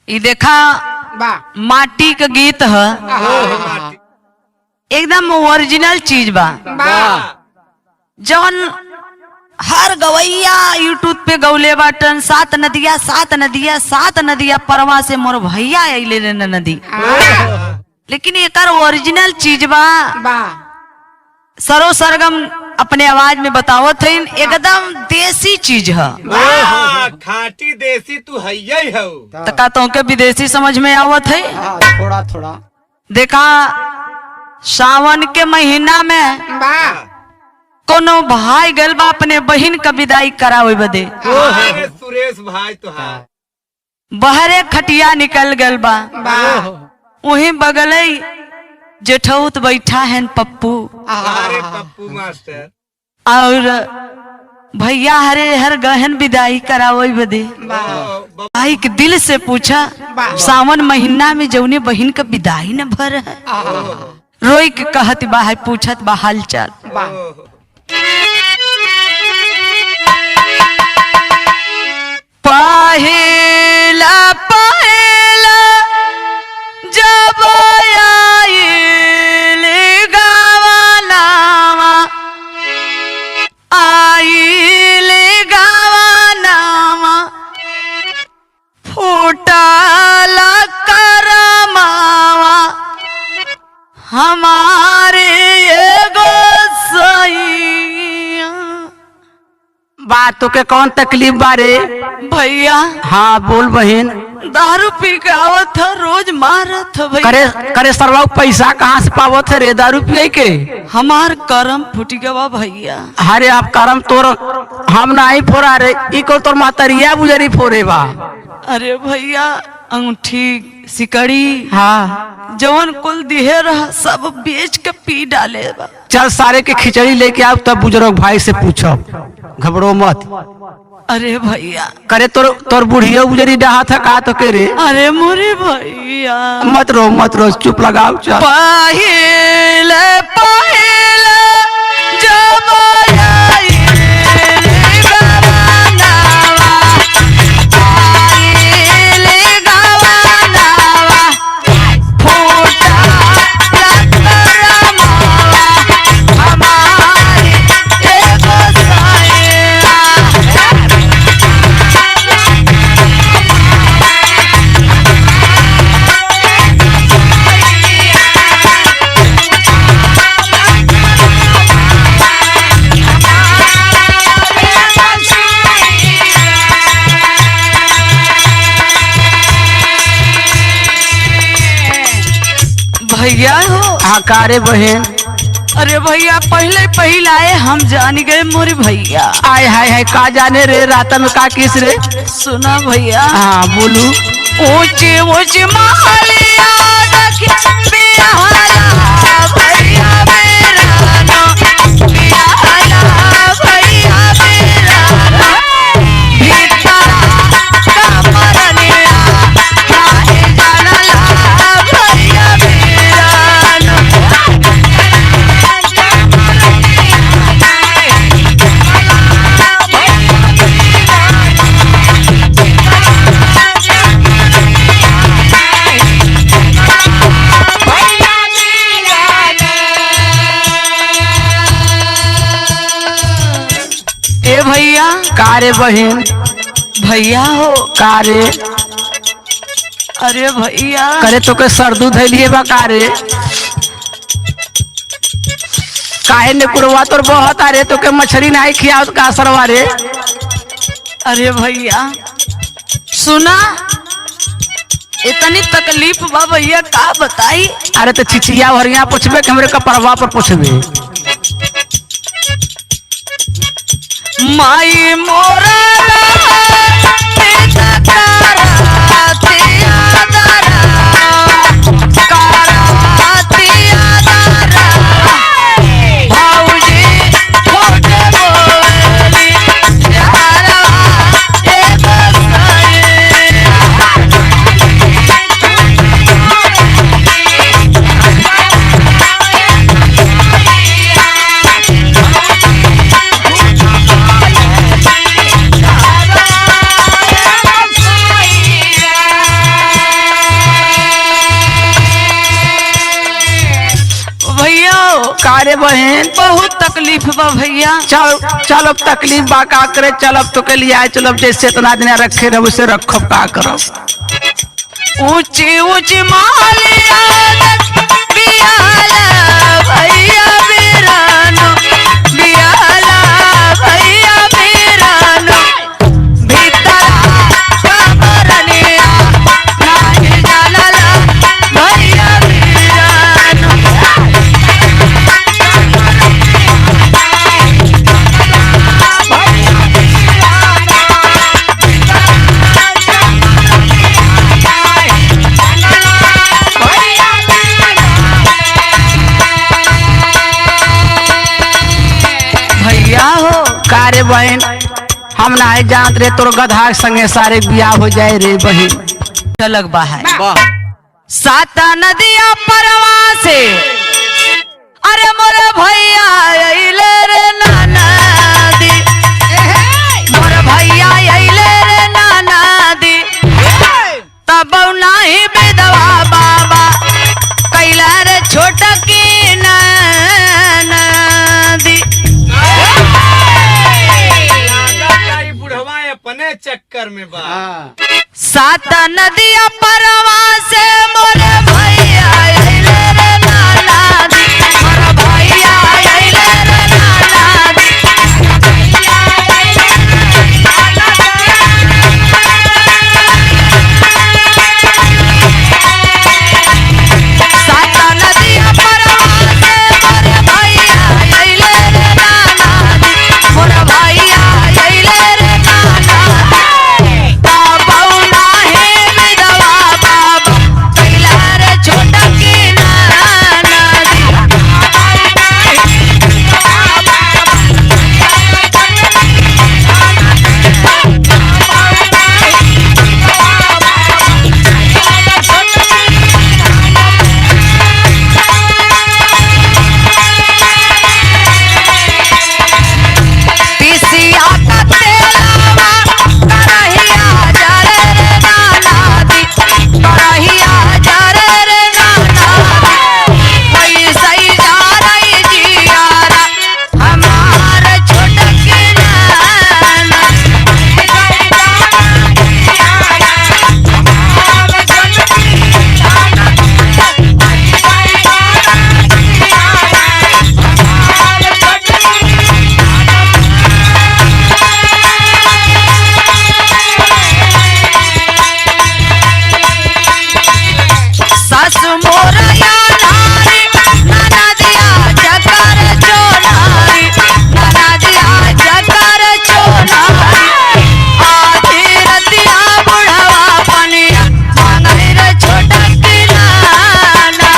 ये देखा माटी का गीत है, एकदम ओरिजिनल चीज बा। जौन हर गवैया यूट्यूब पे गौले बाटन, सात नदिया सात नदिया सात नदिया परवा से मोर भैया अइले रे नदी, लेकिन एकर ओरिजिनल चीज बा। सरो सरगम अपने आवाज में बतावत है, एकदम देसी चीज है, खाटी देसी तू है हो। तका तो के विदेशी समझ में आवत है। थोड़ा थोड़ा देखा सावन के महीना में कोनो भाई गल बा अपने बहन का विदाई करावे बदे, सुरेश भाई तो बहरे खटिया निकल गल बा। वही बगले जेठौत बैठा है पप्पू, अरे पप्पू मास्टर, और भैया हरे हर गहन विदाई करावे बदे। भाई के दिल से पूछा, सावन महीना में जौने बहन का विदाई न भर है, रोई के कहत बा है, पूछत बा हाल चाल। पहला पहला जब आइल गावनावा, आइल गावनावा, फूटल करमावा हमारे एगो सैया। बातों के कौन तकलीफ बारे भैया? हाँ बोल बहन। दारू पी के आवत था, रोज मारत है भैया। करे सरवा पैसा कहाँ से पावत है रे दारू पिए के? हमार करम फूट गवा भैया। अरे आप करम तोर हम नहीं फोड़ा रे, इको तोर मातरिया बुजरी फोड़े बा। अरे भैया अंगूठी सिकड़ी हाँ जवन कुल दिहे रहा सब बेच के पी डाले बा। चल सारे के खिचड़ी लेके आओ, तब बुजुर्ग भाई से पूछो, घबरो मत। अरे भैया करे तोर बुढ़िया बुजरी डहा था का तो के रे? अरे मोरे भैया मत रो चुप लगाओ। चल पहले पहले जब भैया हो आकारे बहन। अरे भैया पहले पहले आए हम जान गए मोरे भैया। आय हाय हाय का जाने रे रात में का किस रे? सुना भैया। हाँ बोलू। ऊंचे ऊंचे महलिया भैया भैया भैया कारे बहन। भैया हो कारे। अरे भैया करे तो के सरदू धैलिए बा कारे? काहे ने कुरवा तोर बहुत आ रे, तो के मछली नहीं खियाओ का सरवा रे? अरे भैया सुना, इतनी तकलीफ बा भैया का बताई। अरे तो चिचिया भरिया पूछबे कि हमरे कपड़वा पर पूछबे? माई मोरा कारे बहन बहुत तकलीफ बा भैया। चल चल अब तकलीफ बा का करे, चल अब तो के लिए आए, चल अब जैसे इतना दिन रखे रहे उसे रखो का करब। ऊंची ऊंची मालिया बियाला भैया बिरानो, बियाला भैया बिरानो, भीतरा कमरनिया नाही जानला भैया बिरानो। भैया हो कारे बहन हम नहीं जानत रे तोर गधा के संगे सारे बियाह हो जाए रे बहन। अलग बा है सात नदिया परवा से, अरे मोरे भैया अइले रे नाना दी, मोरे भैया अइले रे नाना दी, तब नाही विधवा बाबा कैला रे छोट की नाना दी। बुढ़वा अपने चक्कर में बा। सात नदिया परवा से मोरे भैया अइले रे नाना दी, मोरे भैया अइले रे नाना दी। सात नदिया परवा से मोरे भैया अइले रे नाना दी, मोरे भैया अइले रे नाना दी। बाबा नाही विधवा बाबा कैला रे छोट की नाना दी। पिसिया का तेलावा करहिया जरे रे नाना दी, करहिया जरे रे नाना दी। पैसा जा रही जियारा हमार छोट की नाना। सासु मोरया नारी नाना दिया जकर चोनारी, नाना दिया जकर चोनारी। आधी रतिया बुढ़वा पनिया मांगई रे छोट की नाना।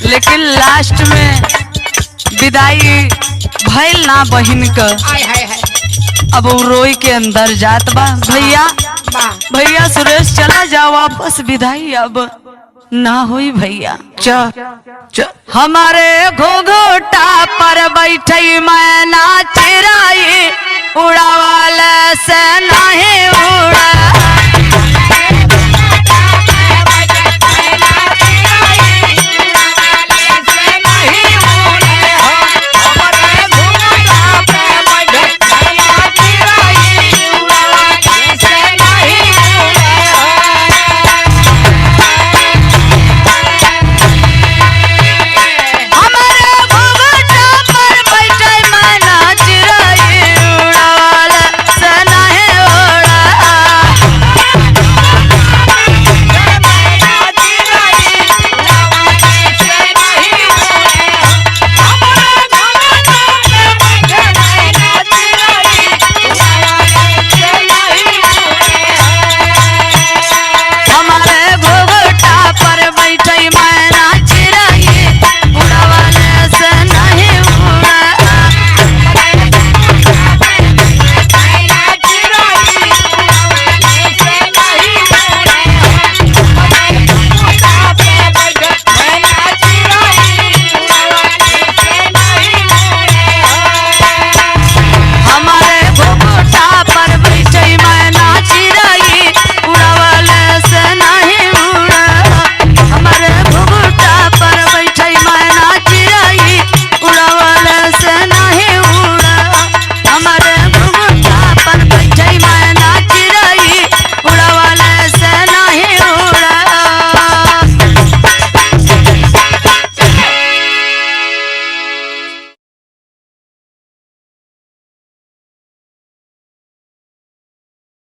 लेकिन लास्ट में विदाई भइल ना बहिन का, अब वो रोई के अंदर जात बा। भैया भैया सुरेश चला जाओ वापस, विदाई अब ना हुई भैया। च हमारे घोघोटा पर बैठी मैना चिराई, उड़ावाल से नहीं